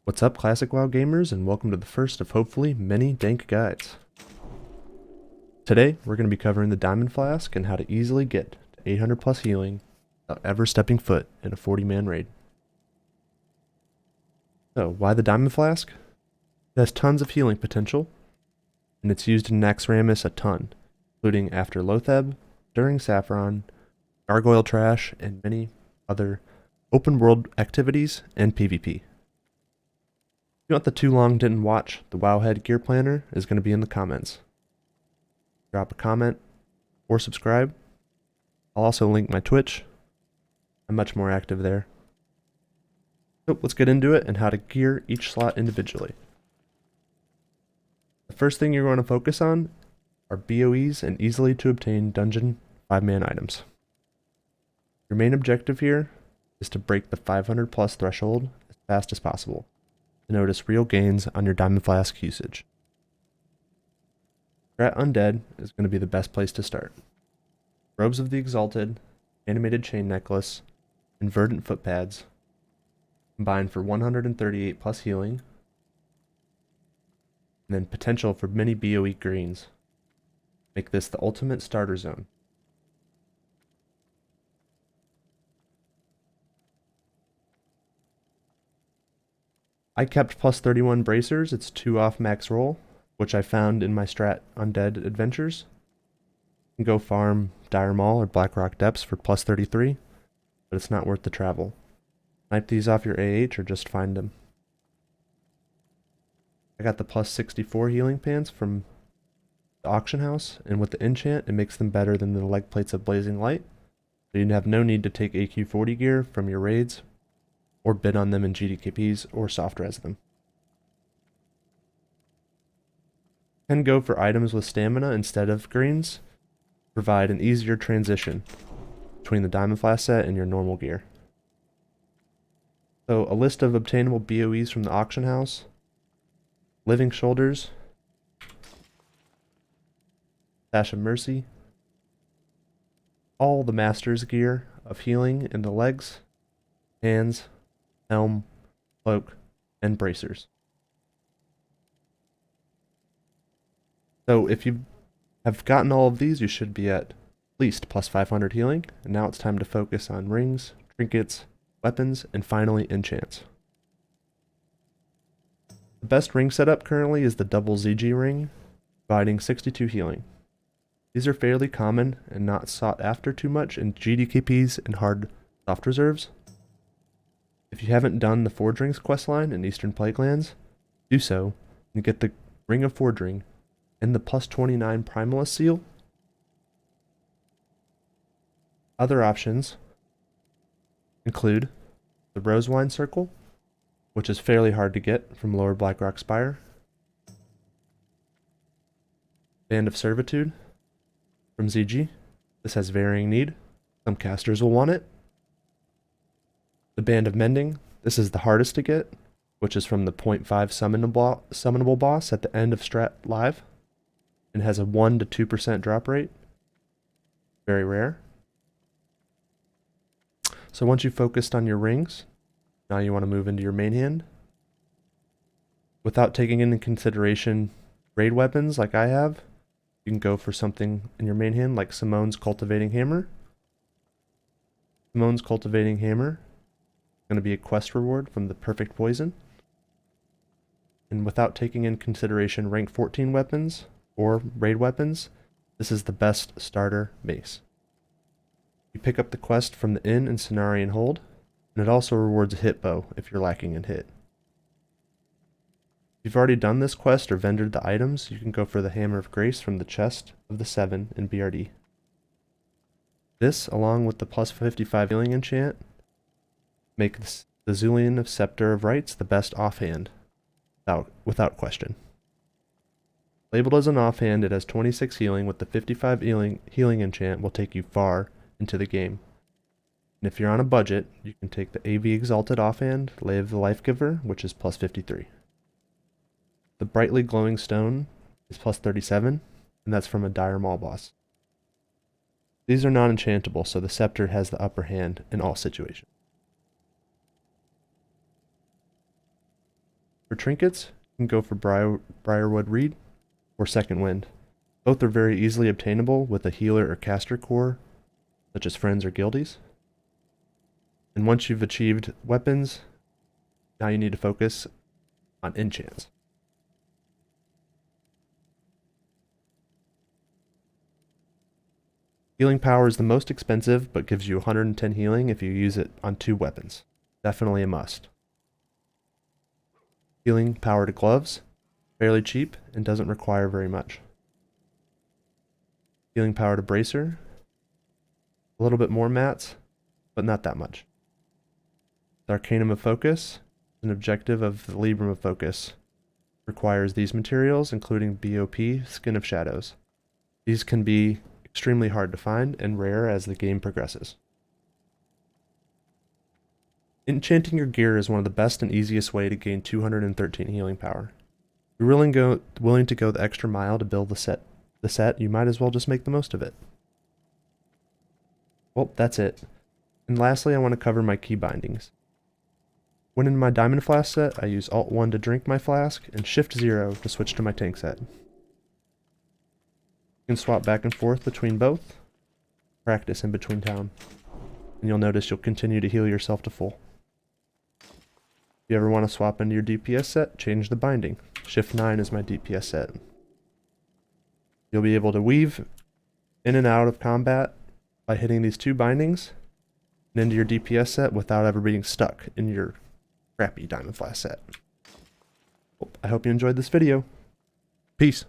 What's up, Classic WoW gamers, and welcome to the first of hopefully many dank guides. Today, we're going to be covering the Diamond Flask and how to easily get to 800 plus healing without ever stepping foot in a 40-man raid. So, why the Diamond Flask? It has tons of healing potential, and it's used in Naxxramas a ton, including after Lotheb, during Saffron, Gargoyle Trash, and many other open world activities and PvP. If you want the too long didn't watch, the Wowhead gear planner is going to be in the comments. Drop a comment or subscribe. I'll also link my Twitch. I'm much more active there. So let's get into it and how to gear each slot individually. The first thing you're going to focus on are BOEs and easily to obtain dungeon 5-man items. Your main objective here is to break the 500 plus threshold as fast as possible to notice real gains on your Diamond Flask usage. Strat Undead is going to be the best place to start. Robes of the Exalted, Animated Chain Necklace, and Verdant Foot Pads combine for 138 plus healing, and then potential for many BOE greens. Make this the ultimate starter zone. I kept plus 31 bracers. It's 2 off max roll, which I found in my Strat Undead adventures. You can go farm Dire Maul or Blackrock Depths for plus 33, but it's not worth the travel. Snipe these off your AH or just find them. I got the plus 64 healing pants from the auction house, and with the enchant, it makes them better than the leg plates of Blazing Light, so you have no need to take AQ40 gear from your raids or bid on them in GDKPs or soft res them. You can go for items with stamina instead of greens, provide an easier transition between the Diamond Flask set and your normal gear. So a list of obtainable BOEs from the auction house: Living Shoulders, Sash of Mercy, all the Master's gear of healing in the legs, hands, helm, cloak, and bracers. So if you have gotten all of these, you should be at least plus 500 healing, and now it's time to focus on rings, trinkets, weapons, and finally enchants. The best ring setup currently is the double ZG ring, providing 62 healing. These are fairly common and not sought after too much in GDKPs and hard soft reserves. If you haven't done the Forge Rings questline in Eastern Plaguelands, do so and get the Ring of Forging and the plus 29 Primalist seal. Other options include the Rosewine Circle, which is fairly hard to get from Lower Blackrock Spire, Band of Servitude from ZG. This has varying need. Some casters will want it. The Band of Mending, this is the hardest to get, which is from the 0.5 summonable boss at the end of Strat Live, and has a 1 to 2% drop rate. Very rare. So once you've focused on your rings, now you want to move into your main hand. Without taking into consideration raid weapons like I have, you can go for something in your main hand like Simone's Cultivating Hammer. Simone's Cultivating Hammer going to be a quest reward from the Perfect Poison. And without taking in consideration rank 14 weapons or raid weapons, this is the best starter mace. You pick up the quest from the Inn and Cenarian Hold, and it also rewards a hit bow if you're lacking in hit. If you've already done this quest or vendored the items, you can go for the Hammer of Grace from the chest of the 7 in BRD. This, along with the plus 55 healing enchant, make the Zulian of Scepter of Rights the best offhand, without question. Labeled as an offhand, it has 26 healing with the 55 healing enchant will take you far into the game. And if you're on a budget, you can take the AV Exalted offhand, Lay of the Life Giver, which is plus 53. The Brightly Glowing Stone is plus 37, and that's from a Dire Maul boss. These are non-enchantable, so the Scepter has the upper hand in all situations. For trinkets, you can go for Briarwood Reed or Second Wind. Both are very easily obtainable with a healer or caster core, such as Friends or Guildies. And once you've achieved weapons, now you need to focus on enchants. Healing power is the most expensive, but gives you 110 healing if you use it on 2 weapons. Definitely a must. Healing power to gloves, fairly cheap and doesn't require very much. Healing power to bracer, a little bit more mats, but not that much. The Arcanum of Focus, an objective of the Libram of Focus, requires these materials, including BOP, Skin of Shadows. These can be extremely hard to find and rare as the game progresses. Enchanting your gear is one of the best and easiest way to gain 213 healing power. If you're willing to go the extra mile to build the set, you might as well just make the most of it. Well, that's it. And lastly, I want to cover my key bindings. When in my Diamond Flask set, I use Alt-1 to drink my flask and Shift-0 to switch to my tank set. You can swap back and forth between both, practice in between town, and you'll notice you'll continue to heal yourself to full. If you ever want to swap into your DPS set, change the binding. Shift-9 is my DPS set. You'll be able to weave in and out of combat by hitting these 2 bindings and into your DPS set without ever being stuck in your crappy Diamond Flask set. I hope you enjoyed this video. Peace.